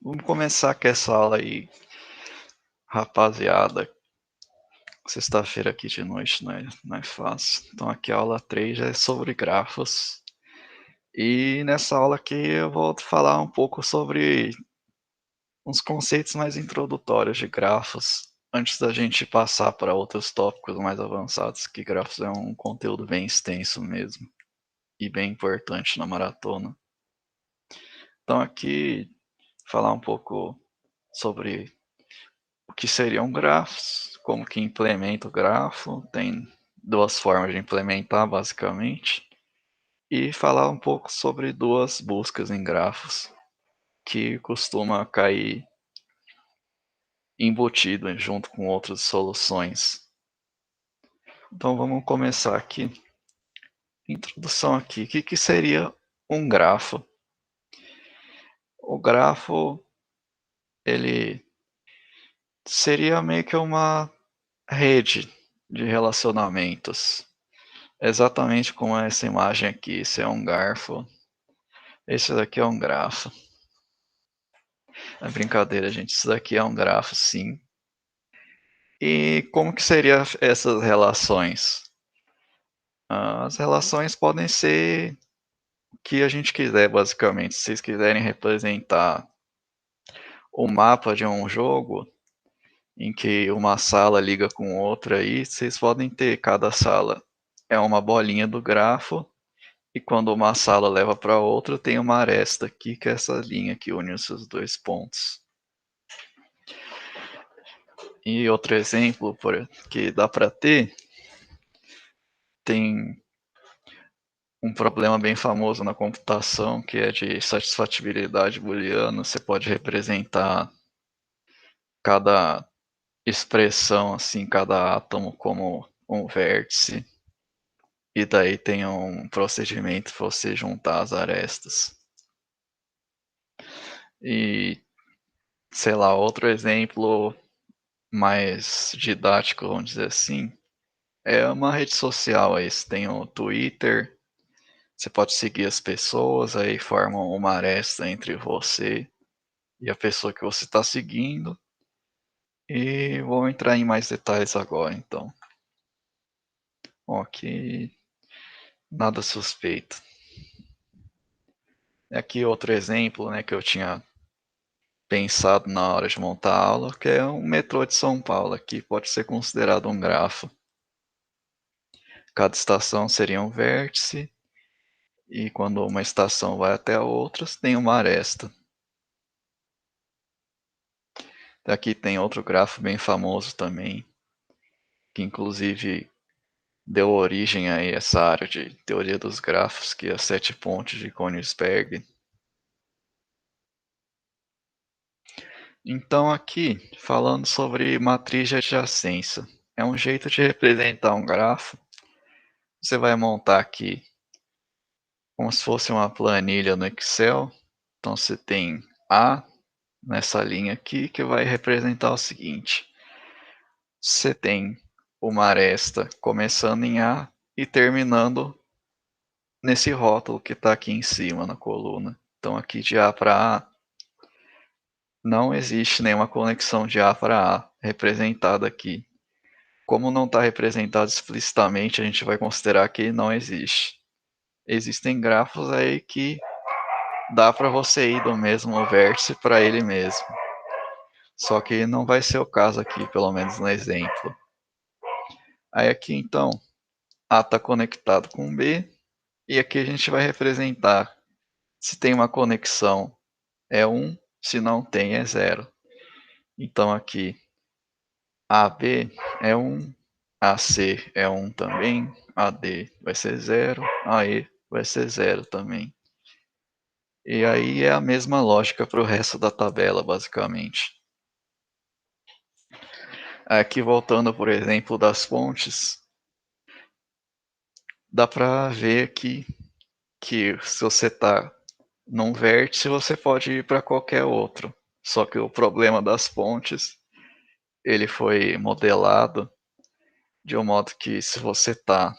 Vamos começar com essa aula aí, rapaziada. Sexta-feira aqui de noite não é fácil. Então aqui a aula 3 já é sobre grafos. E nessa aula aqui eu vou falar um pouco sobre uns conceitos mais introdutórios de grafos, antes da gente passar para outros tópicos mais avançados, que grafos é um conteúdo bem extenso mesmo, e bem importante na maratona. Então aqui, falar um pouco sobre o que seriam grafos, como que implementa o grafo, tem duas formas de implementar basicamente, e falar um pouco sobre duas buscas em grafos, que costuma cair embutido junto com outras soluções. Então vamos começar aqui. Introdução aqui, o que seria um grafo? O grafo, ele seria meio que uma rede de relacionamentos. Exatamente como essa imagem aqui, esse é um garfo, esse daqui é um grafo. É brincadeira, gente, isso daqui é um grafo, sim. E como que seriam essas relações? As relações podem ser o que a gente quiser, basicamente. Se vocês quiserem representar o mapa de um jogo, em que uma sala liga com outra aí, vocês podem ter cada sala é uma bolinha do grafo, e quando uma sala leva para outra, tem uma aresta aqui, que é essa linha que une esses dois pontos. E outro exemplo que dá para ter, tem um problema bem famoso na computação, que é de satisfatibilidade booleana. Você pode representar cada expressão, assim, cada átomo como um vértice. E daí tem um procedimento para você juntar as arestas. E, sei lá, outro exemplo mais didático, vamos dizer assim, é uma rede social. Aí você tem o Twitter, você pode seguir as pessoas, aí formam uma aresta entre você e a pessoa que você está seguindo. E vou entrar em mais detalhes agora, então. Ok, nada suspeito. Aqui outro exemplo, né, que eu tinha pensado na hora de montar a aula, que é um metrô de São Paulo. Aqui pode ser considerado um grafo. Cada estação seria um vértice, e quando uma estação vai até a outra, tem uma aresta. Aqui tem outro grafo bem famoso também, que inclusive deu origem a essa área de teoria dos grafos, que é a sete pontes de Königsberg. Então aqui, falando sobre matriz de adjacência, é um jeito de representar um grafo. Você vai montar aqui como se fosse uma planilha no Excel. Então você tem A nessa linha aqui, que vai representar o seguinte: você tem uma aresta começando em A e terminando nesse rótulo que está aqui em cima na coluna. Então aqui de A para A não existe nenhuma conexão de A para A representada aqui. Como não está representado explicitamente, a gente vai considerar que não existe. Existem grafos aí que dá para você ir do mesmo vértice para ele mesmo. Só que não vai ser o caso aqui, pelo menos no exemplo. Aí aqui então, A está conectado com B, e aqui a gente vai representar se tem uma conexão é 1, se não tem é 0. Então aqui AB é 1, AC é 1 também, AD vai ser 0, AE vai ser 0 também. E aí é a mesma lógica para o resto da tabela, basicamente. Aqui voltando, por exemplo, das pontes, dá para ver aqui que se você está num vértice, você pode ir para qualquer outro. Só que o problema das pontes, ele foi modelado de um modo que se você está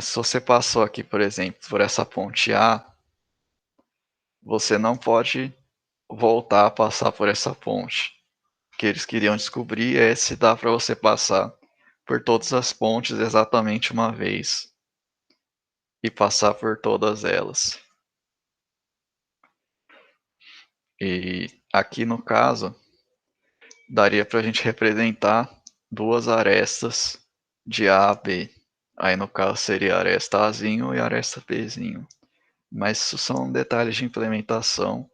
se você passou aqui, por exemplo, por essa ponte A, você não pode voltar a passar por essa ponte. O que eles queriam descobrir é se dá para você passar por todas as pontes exatamente uma vez e passar por todas elas. E aqui no caso, daria para a gente representar duas arestas de A a B. Aí no caso seria aresta Azinho e aresta Bzinho. Mas isso são detalhes de implementação.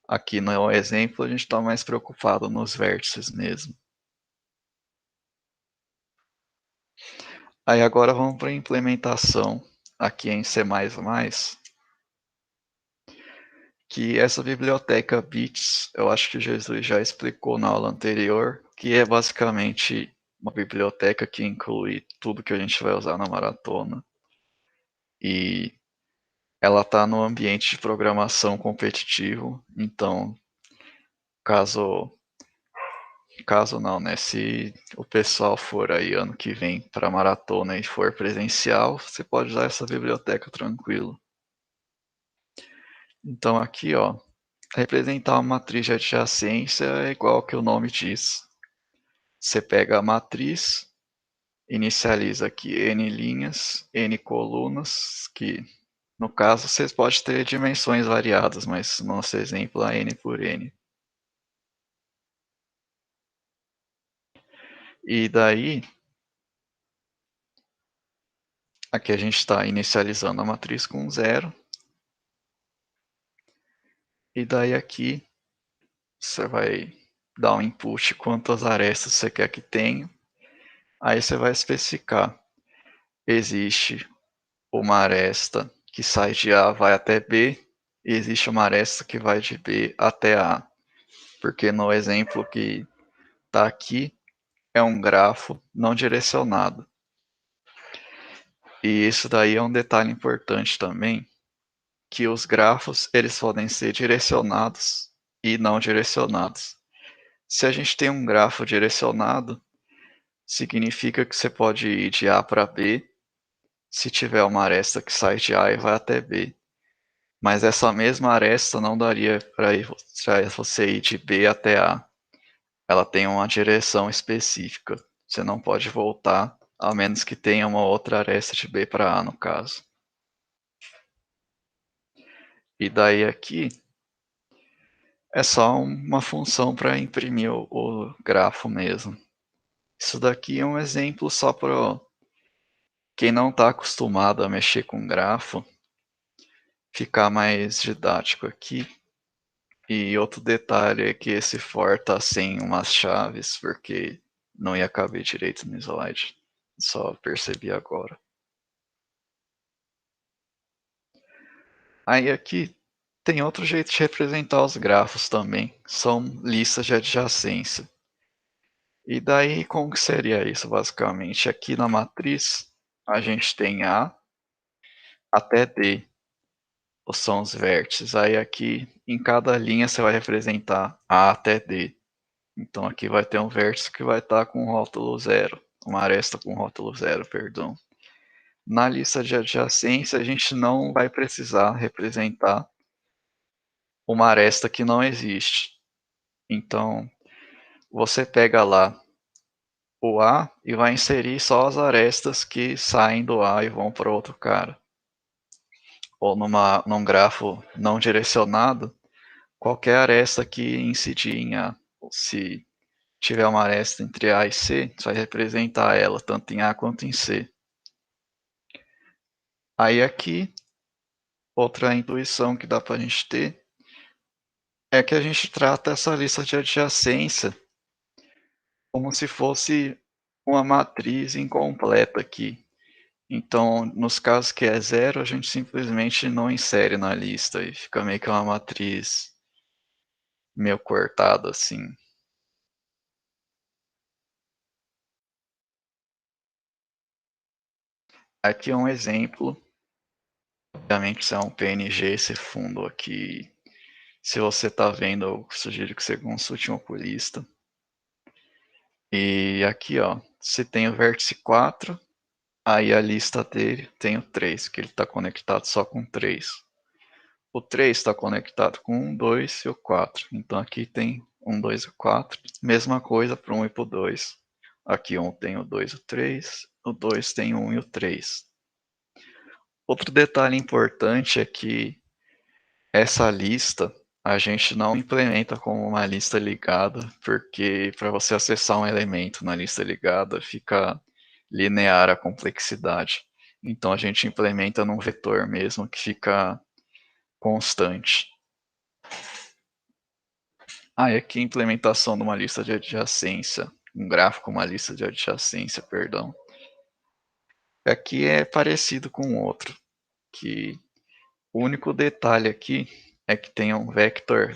Aqui no exemplo a gente está mais preocupado nos vértices mesmo. Aí agora vamos para a implementação aqui em C++, que essa biblioteca bits, eu acho que o Jesus já explicou na aula anterior, que é basicamente uma biblioteca que inclui tudo que a gente vai usar na maratona. E ela está no ambiente de programação competitivo, então caso não, né? Se o pessoal for aí ano que vem para maratona e for presencial, você pode usar essa biblioteca tranquilo. Então aqui, ó, representar uma matriz de adjacência é igual que o nome diz. Você pega a matriz, inicializa aqui n linhas, n colunas, que no caso vocês podem ter dimensões variadas, mas no nosso exemplo é n por n. E daí, aqui a gente está inicializando a matriz com 0. E daí aqui, você vai dar um input quantas arestas você quer que tenha. Aí você vai especificar. Existe uma aresta que sai de A vai até B. E existe uma aresta que vai de B até A. Porque no exemplo que está aqui, é um grafo não direcionado. E isso daí é um detalhe importante também, que os grafos eles podem ser direcionados e não direcionados. Se a gente tem um grafo direcionado, significa que você pode ir de A para B, se tiver uma aresta que sai de A e vai até B. Mas essa mesma aresta não daria para você ir de B até A. Ela tem uma direção específica. Você não pode voltar, a menos que tenha uma outra aresta de B para A, no caso. E daí aqui é só uma função para imprimir o grafo mesmo. Isso daqui é um exemplo só para quem não está acostumado a mexer com grafo, ficar mais didático aqui. E outro detalhe é que esse for tá sem umas chaves, porque não ia caber direito no slide. Só percebi agora. Aí aqui tem outro jeito de representar os grafos também. São listas de adjacência. E daí, como que seria isso, basicamente? Aqui na matriz, a gente tem A até D, são os vértices. Aí aqui, em cada linha, você vai representar A até D. Então aqui vai ter um vértice que vai estar com rótulo 0, uma aresta com rótulo 0, perdão. Na lista de adjacência, a gente não vai precisar representar uma aresta que não existe. Então, você pega lá o A e vai inserir só as arestas que saem do A e vão para outro cara. Ou num grafo não direcionado, qualquer aresta que incidir em A. Se tiver uma aresta entre A e C, você vai representar ela tanto em A quanto em C. Aí aqui, outra intuição que dá para a gente ter é que a gente trata essa lista de adjacência como se fosse uma matriz incompleta aqui. Então, nos casos que é 0, a gente simplesmente não insere na lista e fica meio que uma matriz meio cortada assim. Aqui é um exemplo. Obviamente, isso é um PNG, esse fundo aqui. Se você está vendo, eu sugiro que você consulte um oculista. E aqui, ó, se tem o vértice 4, aí a lista dele tem o 3, que ele está conectado só com 3. O 3 está conectado com o 1, 2 e o 4. Então aqui tem 1, 2 e 4. Mesma coisa para o 1 e para o 2. Aqui 1 tem o 2 e o 3. O 2 tem o 1 e o 3. Outro detalhe importante é que essa lista a gente não implementa como uma lista ligada, porque para você acessar um elemento na lista ligada fica linear a complexidade. Então a gente implementa num vetor mesmo que fica constante. E aqui a implementação de uma lista de adjacência, um gráfico com uma lista de adjacência, perdão. Aqui é parecido com o outro, que o único detalhe aqui é que tem um vector.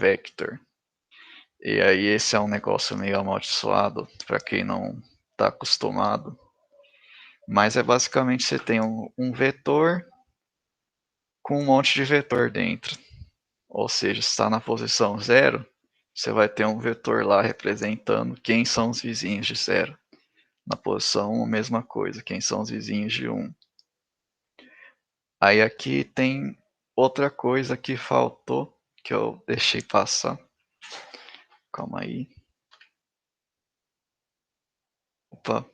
E aí esse é um negócio meio amaldiçoado para quem não está acostumado. Mas é basicamente você tem um vetor com um monte de vetor dentro. Ou seja, se está na posição 0, você vai ter um vetor lá representando quem são os vizinhos de 0. Na posição 1, a mesma coisa, quem são os vizinhos de 1. Aí aqui tem outra coisa que faltou, que eu deixei passar. Calma aí. Opa.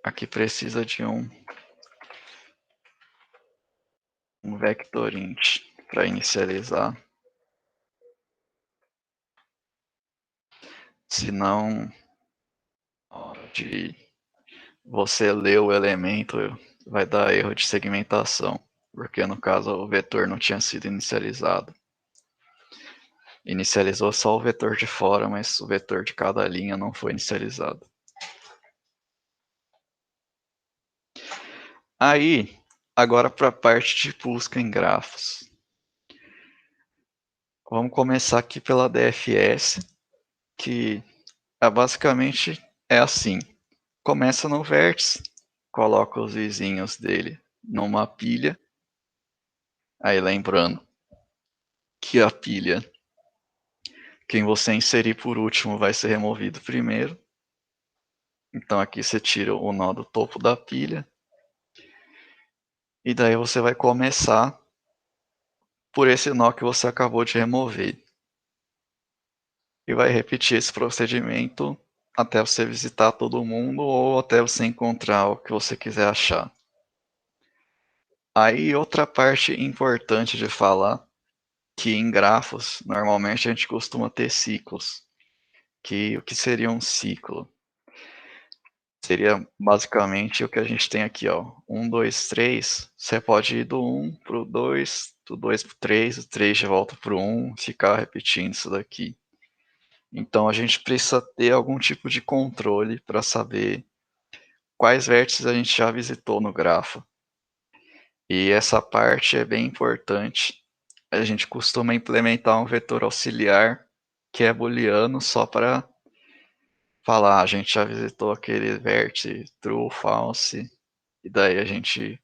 Aqui precisa de um vector int para inicializar. Senão, na hora de você ler o elemento, vai dar erro de segmentação, porque no caso o vetor não tinha sido inicializado. Inicializou só o vetor de fora, mas o vetor de cada linha não foi inicializado. Aí, agora para a parte de busca em grafos. Vamos começar aqui pela DFS, que basicamente é assim. Começa no vértice, coloca os vizinhos dele numa pilha. Aí lembrando que a pilha, quem você inserir por último vai ser removido primeiro. Então aqui você tira o nó do topo da pilha. E daí você vai começar por esse nó que você acabou de remover. E vai repetir esse procedimento até você visitar todo mundo ou até você encontrar o que você quiser achar. Aí outra parte importante de falar, que em grafos, normalmente a gente costuma ter ciclos. O que seria um ciclo? Seria basicamente o que a gente tem aqui, ó. 1, 2, 3. Você pode ir do 1 pro 2, do 2 pro 3, do 3 de volta pro 1, ficar repetindo isso daqui. Então a gente precisa ter algum tipo de controle para saber quais vértices a gente já visitou no grafo. E essa parte é bem importante. A gente costuma implementar um vetor auxiliar que é booleano só para falar, a gente já visitou aquele vértice true, false, e daí a gente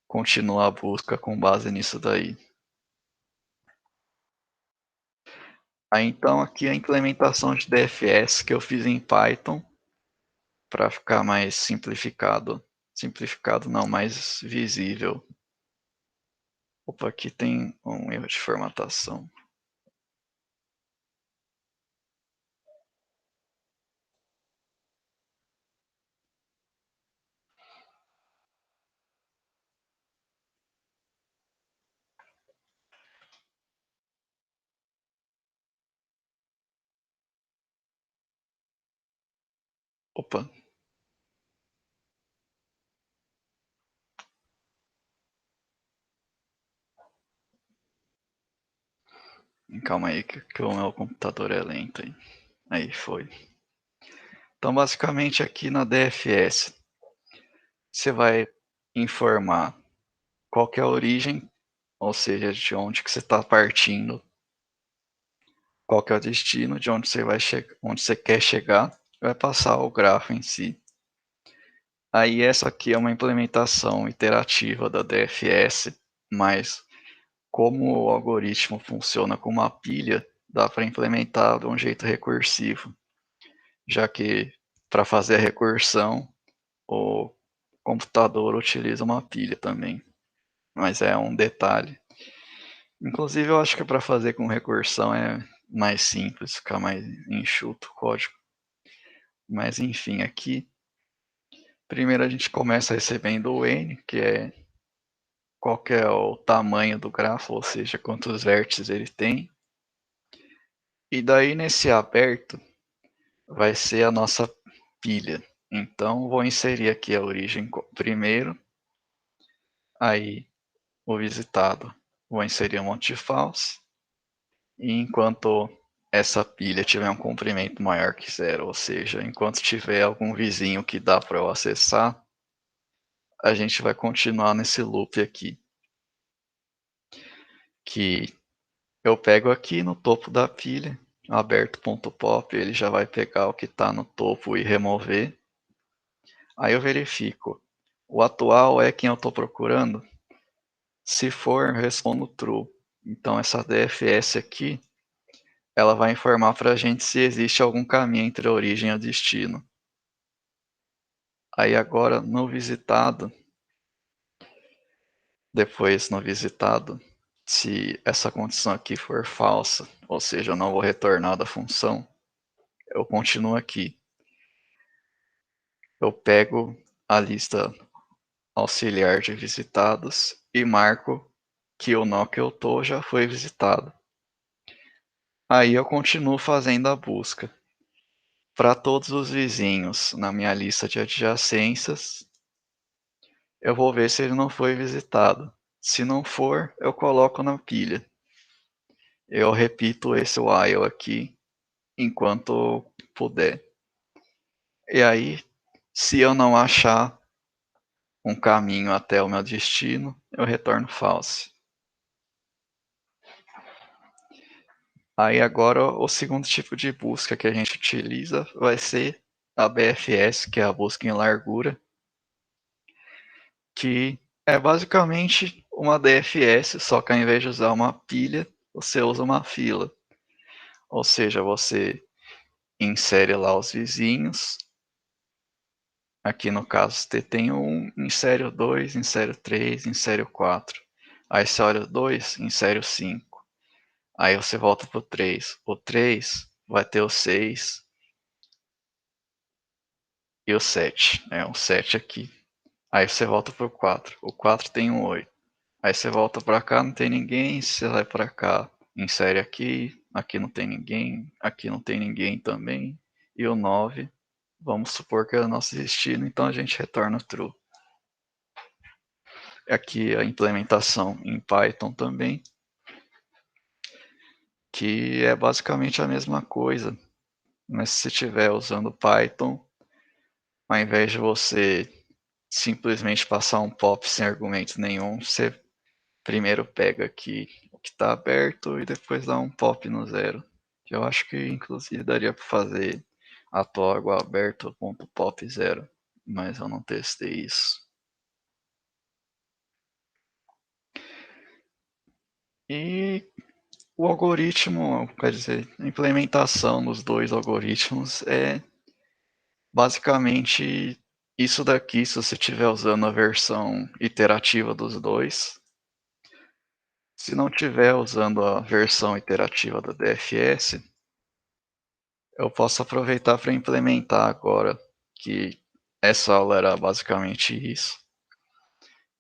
continua a busca com base nisso daí. Aí então aqui a implementação de DFS que eu fiz em Python para ficar mais simplificado. Simplificado não, mais visível. Opa, aqui tem um erro de formatação. Opa. Calma aí que o meu computador é lento aí. Aí foi. Então basicamente aqui na DFS você vai informar qual que é a origem, ou seja, de onde que você está partindo, qual que é o destino, de onde você vai onde você quer chegar, vai passar o grafo em si. Aí essa aqui é uma implementação iterativa da DFS, mas como o algoritmo funciona com uma pilha, dá para implementar de um jeito recursivo, já que para fazer a recursão, o computador utiliza uma pilha também, mas é um detalhe. Inclusive eu acho que para fazer com recursão é mais simples, fica mais enxuto o código. Mas enfim, aqui, primeiro a gente começa recebendo o n, que é qual que é o tamanho do grafo, ou seja, quantos vértices ele tem. E daí nesse aberto vai ser a nossa pilha. Então vou inserir aqui a origem primeiro, aí o visitado vou inserir um monte de false, e enquanto essa pilha tiver um comprimento maior que zero, ou seja, enquanto tiver algum vizinho que dá para eu acessar, a gente vai continuar nesse loop aqui, que eu pego aqui no topo da pilha, aberto.pop, ele já vai pegar o que está no topo e remover. Aí eu verifico, o atual é quem eu estou procurando? Se for, eu respondo true. Então essa DFS aqui, ela vai informar para a gente se existe algum caminho entre a origem e o destino. Aí agora no visitado, depois no visitado, se essa condição aqui for falsa, ou seja, eu não vou retornar da função, eu continuo aqui. Eu pego a lista auxiliar de visitados e marco que o nó que eu tô já foi visitado. Aí eu continuo fazendo a busca para todos os vizinhos na minha lista de adjacências. Eu vou ver se ele não foi visitado. Se não for, eu coloco na pilha. Eu repito esse while aqui enquanto puder. E aí, se eu não achar um caminho até o meu destino, eu retorno false. Aí agora o segundo tipo de busca que a gente utiliza vai ser a BFS, que é a busca em largura, que é basicamente uma DFS, só que ao invés de usar uma pilha, você usa uma fila. Ou seja, você insere lá os vizinhos. Aqui no caso T tem o 1, insere o 2, insere o 3, insere o 4. Aí você olha o 2, insere o 5. Aí você volta pro 3. O 3 vai ter o 6 e o 7. O 7 aqui. Aí você volta pro 4. O 4 tem um 8. Aí você volta pra cá, não tem ninguém. Você vai pra cá, insere aqui. Aqui não tem ninguém. Aqui não tem ninguém também. E o 9, vamos supor que é o nosso destino, então a gente retorna true. Aqui a implementação em Python também, que é basicamente a mesma coisa, mas se você estiver usando Python, ao invés de você simplesmente passar um pop sem argumento nenhum, você primeiro pega aqui o que está aberto e depois dá um pop no zero. Que eu acho que inclusive daria para fazer atual igual aberto.pop zero, mas eu não testei isso. E o algoritmo, quer dizer, a implementação dos dois algoritmos é basicamente isso daqui, se você estiver usando a versão iterativa dos dois. Se não estiver usando a versão iterativa da DFS, eu posso aproveitar para implementar agora, que essa aula era basicamente isso.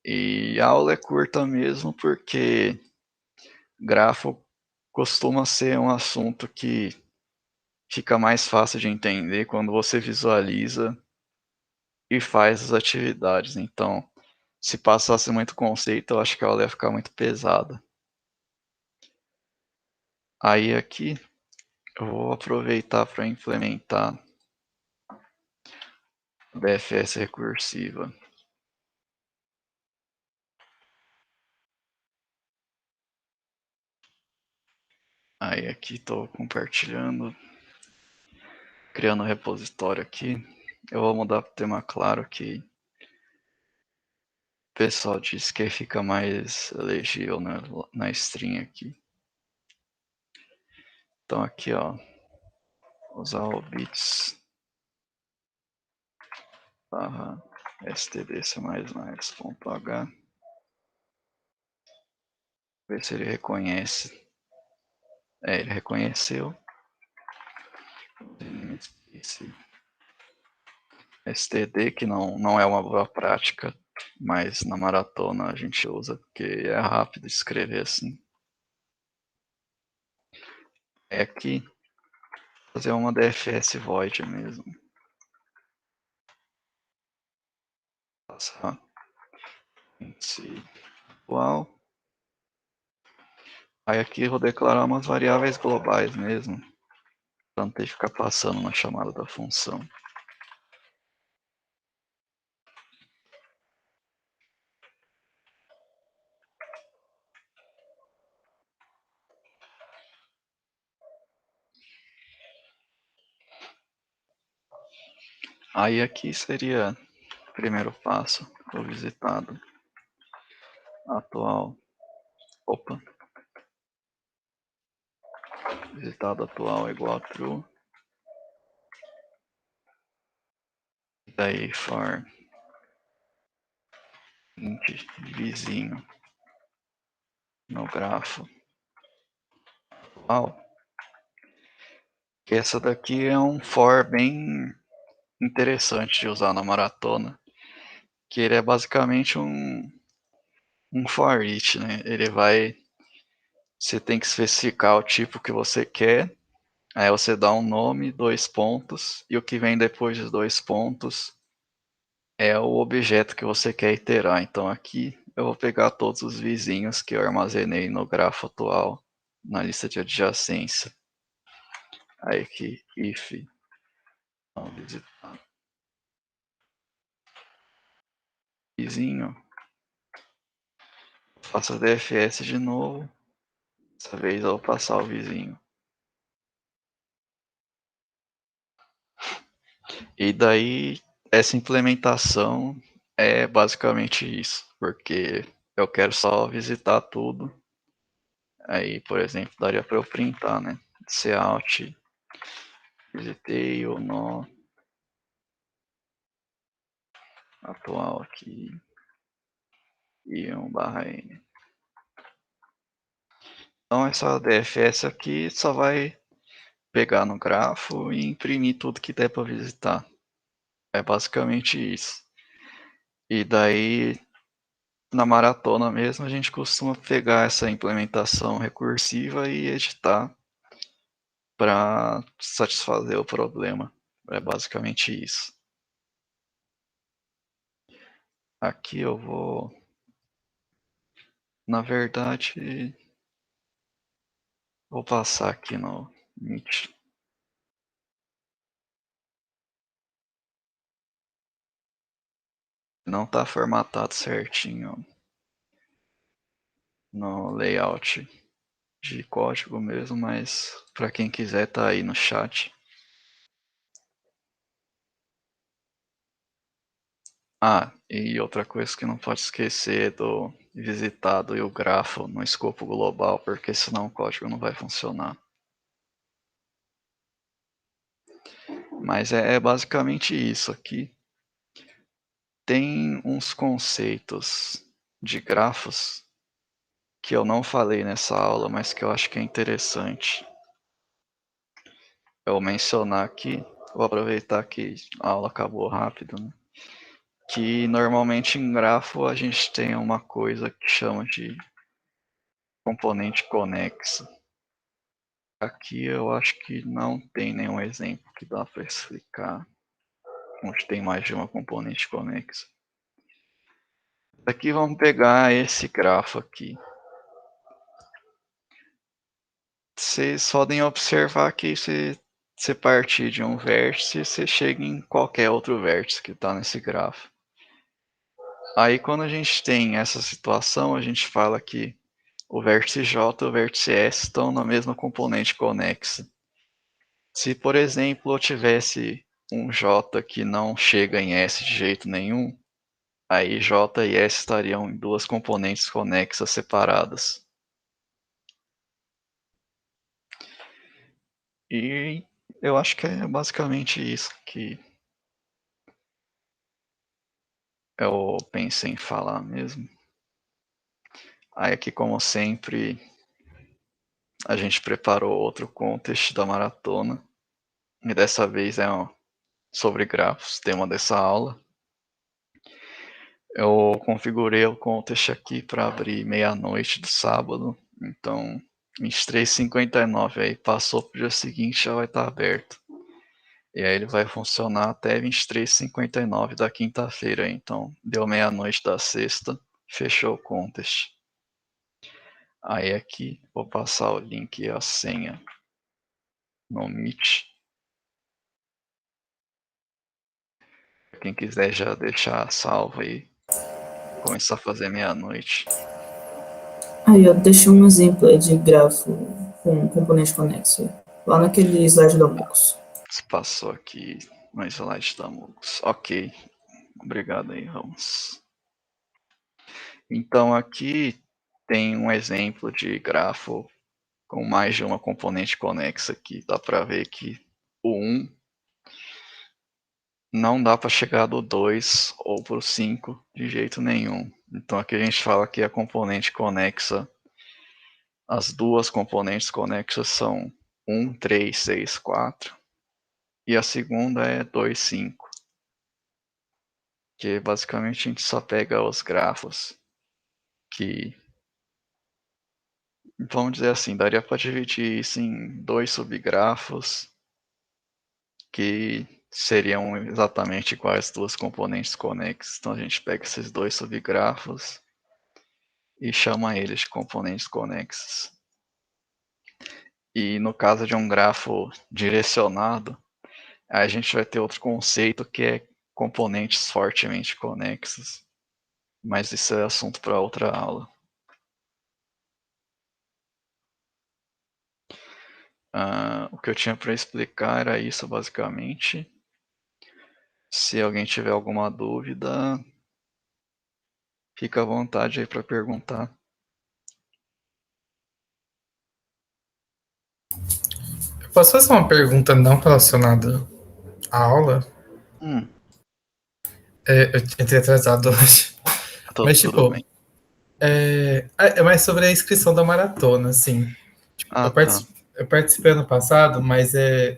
E a aula é curta mesmo porque grafo costuma ser um assunto que fica mais fácil de entender quando você visualiza e faz as atividades. Então, se passasse muito conceito, eu acho que a aula ia ficar muito pesada. Aí aqui eu vou aproveitar para implementar BFS recursiva. Aí aqui estou compartilhando, criando um repositório aqui. Eu vou mudar para o tema claro que o pessoal disse que fica mais legível na string aqui. Então aqui, ó, usar o bits barra stdc++.h. Ver se ele reconhece. Ele reconheceu. Esse std, que não é uma boa prática, mas na maratona a gente usa porque é rápido escrever assim. É aqui fazer uma DFS void mesmo. Passar índice atual. Aí aqui eu vou declarar umas variáveis globais mesmo, para não ter que ficar passando na chamada da função. Aí aqui seria o primeiro passo, o visitado atual. Opa. Visitado atual igual a true. Daí for int vizinho no grafo atual. Que essa daqui é um for bem interessante de usar na maratona, que ele é basicamente um for each, né? Você tem que especificar o tipo que você quer, aí você dá um nome, 2 pontos, e o que vem depois dos 2 pontos é o objeto que você quer iterar. Então aqui eu vou pegar todos os vizinhos que eu armazenei no grafo atual, na lista de adjacência. Aí aqui, if não visitar vizinho, faço DFS de novo, dessa vez eu vou passar o vizinho. E daí, essa implementação é basicamente isso, porque eu quero só visitar tudo. Aí, por exemplo, daria para eu printar, né? Cout, visitei o nó atual aqui e 1/n. Então essa DFS aqui só vai pegar no grafo e imprimir tudo que der para visitar. É basicamente isso. E daí, na maratona mesmo, a gente costuma pegar essa implementação recursiva e editar para satisfazer o problema. É basicamente isso. Aqui eu vou, na verdade, vou passar aqui no Meet. Não está formatado certinho no layout de código mesmo, mas para quem quiser tá aí no chat. Ah, e outra coisa que não pode esquecer é do visitado e o grafo no escopo global, porque senão o código não vai funcionar. Mas é basicamente isso aqui. Tem uns conceitos de grafos que eu não falei nessa aula, mas que eu acho que é interessante eu mencionar aqui. Vou aproveitar que a aula acabou rápido, né? Que normalmente em grafo a gente tem uma coisa que chama de componente conexo. Aqui eu acho que não tem nenhum exemplo que dá para explicar onde tem mais de uma componente conexa. Aqui vamos pegar esse grafo aqui. Vocês podem observar que se você partir de um vértice, você chega em qualquer outro vértice que está nesse grafo. Aí quando a gente tem essa situação, a gente fala que o vértice J e o vértice S estão na mesma componente conexa. Se, por exemplo, eu tivesse um J que não chega em S de jeito nenhum, aí J e S estariam em duas componentes conexas separadas. E eu acho que é basicamente isso que eu pensei em falar mesmo. Aí aqui, como sempre, a gente preparou outro contest da maratona. E dessa vez é sobre grafos, tema dessa aula. Eu configurei o contest aqui para abrir meia-noite do sábado. Então, 23h59 aí, passou pro dia seguinte, já vai estar aberto. E aí ele vai funcionar até 23h59 da quinta-feira. Então, deu meia-noite da sexta, fechou o contest. Aí aqui, vou passar o link e a senha no Meet. Quem quiser já deixar salvo aí, começar a fazer meia-noite. Aí, ó, deixei um exemplo aí de grafo com componente conexo. Lá naquele slide do Mux. Se passou aqui no slide da Mux. Ok, obrigado aí, Ramos. Então aqui tem um exemplo de grafo com mais de uma componente conexa aqui. Dá para ver que o 1 não dá para chegar do 2 ou para o 5 de jeito nenhum. Então aqui a gente fala que a componente conexa, as duas componentes conexas são 1, 3, 6, 4 e a segunda é 2, 5. Que basicamente a gente só pega os grafos que, vamos dizer assim, daria para dividir isso em dois subgrafos que seriam exatamente iguais duas componentes conexas. Então a gente pega esses dois subgrafos e chama eles de componentes conexas. E no caso de um grafo direcionado, a gente vai ter outro conceito que é componentes fortemente conexos. Mas isso é assunto para outra aula. O que eu tinha para explicar era isso, basicamente. Se alguém tiver alguma dúvida, fica à vontade aí para perguntar. Eu posso fazer uma pergunta não relacionada à aula? Hum, Eu entrei atrasado hoje. Mas, tudo tipo, bem. é mais sobre a inscrição da maratona, assim. Tipo, Ah, tá. eu participei ano passado, mas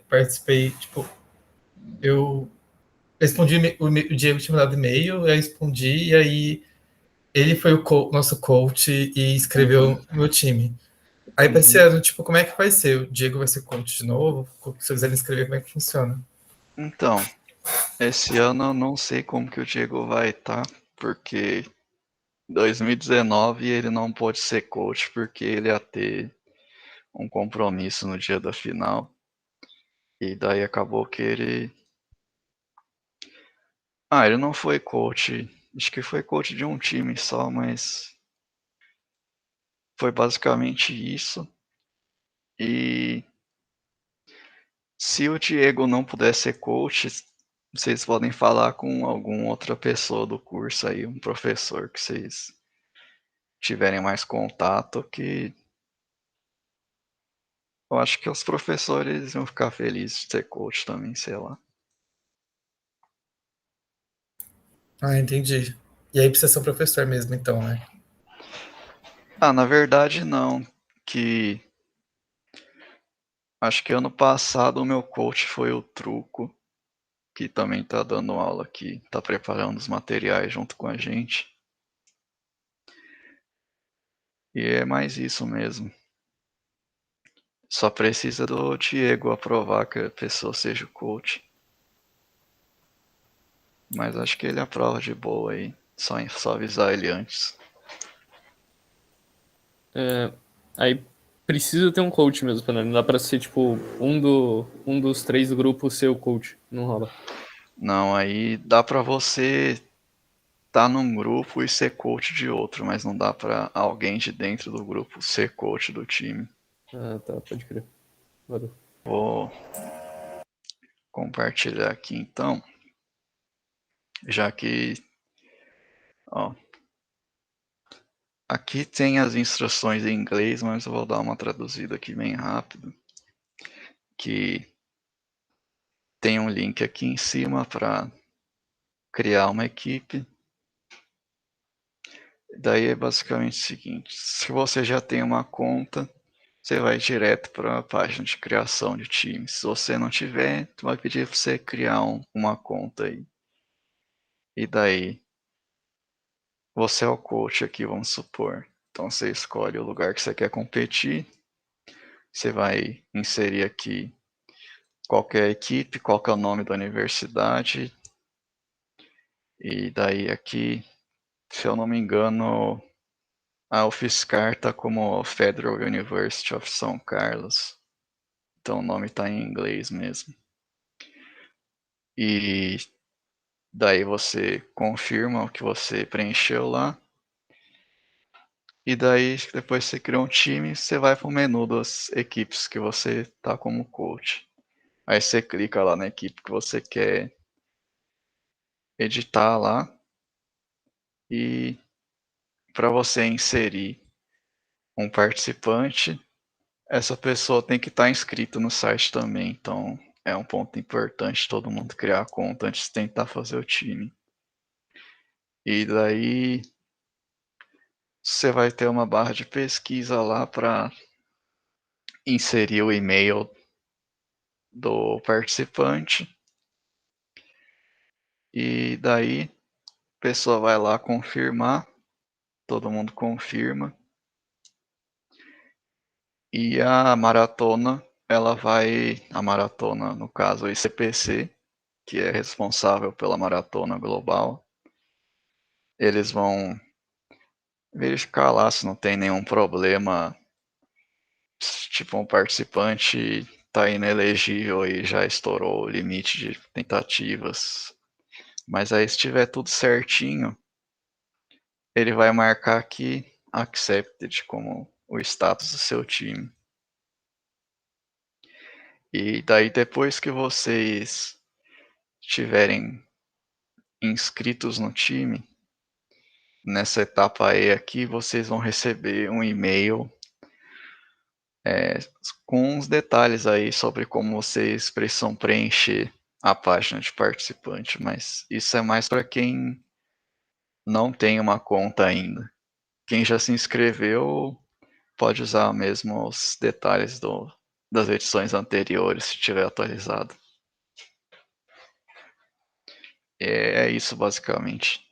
participei, tipo, eu respondi, o Diego tinha mandado e-mail, eu respondi, e aí ele foi o nosso coach e Uhum, escreveu no meu time. Aí pra esse uhum. ano, tipo, como é que vai ser? O Diego vai ser coach de novo? Se eu quiser me inscrever, como é que funciona? Então, esse ano eu não sei como que o Diego vai estar, porque 2019 ele não pôde ser coach porque ele ia ter um compromisso no dia da final. E daí acabou que ele. Ele não foi coach. Acho que foi coach de um time só, mas foi basicamente isso. E se o Diego não puder ser coach, vocês podem falar com alguma outra pessoa do curso aí, um professor que vocês tiverem mais contato, que eu acho que os professores vão ficar felizes de ser coach também, sei lá. Ah, entendi. E aí precisa ser um professor mesmo, então, né? Na verdade não, que acho que ano passado o meu coach foi o Truco, que também tá dando aula aqui, tá preparando os materiais junto com a gente. E é mais isso mesmo. Só precisa do Diego aprovar que a pessoa seja o coach. Mas acho que ele aprova de boa aí. Só avisar ele antes. Aí precisa ter um coach mesmo, né? Não dá pra ser, tipo, um dos três grupos ser o coach. Não rola. Não, aí dá pra você tá num grupo e ser coach de outro, mas não dá pra alguém de dentro do grupo ser coach do time. Ah, tá, pode crer. Valeu. Vou compartilhar aqui então, já que, ó, aqui tem as instruções em inglês, mas eu vou dar uma traduzida aqui bem rápido, que tem um link aqui em cima para criar uma equipe. Daí é basicamente o seguinte: se você já tem uma conta, você vai direto para a página de criação de time. Se você não tiver, tu vai pedir para você criar uma conta aí. E daí, você é o coach aqui, vamos supor. Então você escolhe o lugar que você quer competir. Você vai inserir aqui qualquer equipe, qual que é o nome da universidade. E daí aqui, se eu não me engano, a UFSCar está como Federal University of São Carlos. Então o nome está em inglês mesmo. E daí você confirma o que você preencheu lá. E daí, depois você cria um time, você vai para o menu das equipes que você está como coach. Aí você clica lá na equipe que você quer editar lá. E para você inserir um participante, essa pessoa tem que estar inscrita no site também. Então é um ponto importante todo mundo criar a conta antes de tentar fazer o time. E daí você vai ter uma barra de pesquisa lá para inserir o e-mail do participante. E daí a pessoa vai lá confirmar, todo mundo confirma. E a maratona, a maratona, no caso, o ICPC, que é responsável pela maratona global, eles vão verificar lá se não tem nenhum problema, tipo um participante está inelegível e já estourou o limite de tentativas. Mas aí se tiver tudo certinho, ele vai marcar aqui accepted como o status do seu time. E daí depois que vocês estiverem inscritos no time, nessa etapa E aqui, vocês vão receber um e-mail com uns detalhes aí sobre como vocês precisam preencher a página de participante, mas isso é mais para quem não tem uma conta ainda. Quem já se inscreveu pode usar mesmo os detalhes das edições anteriores, se tiver atualizado. É isso basicamente.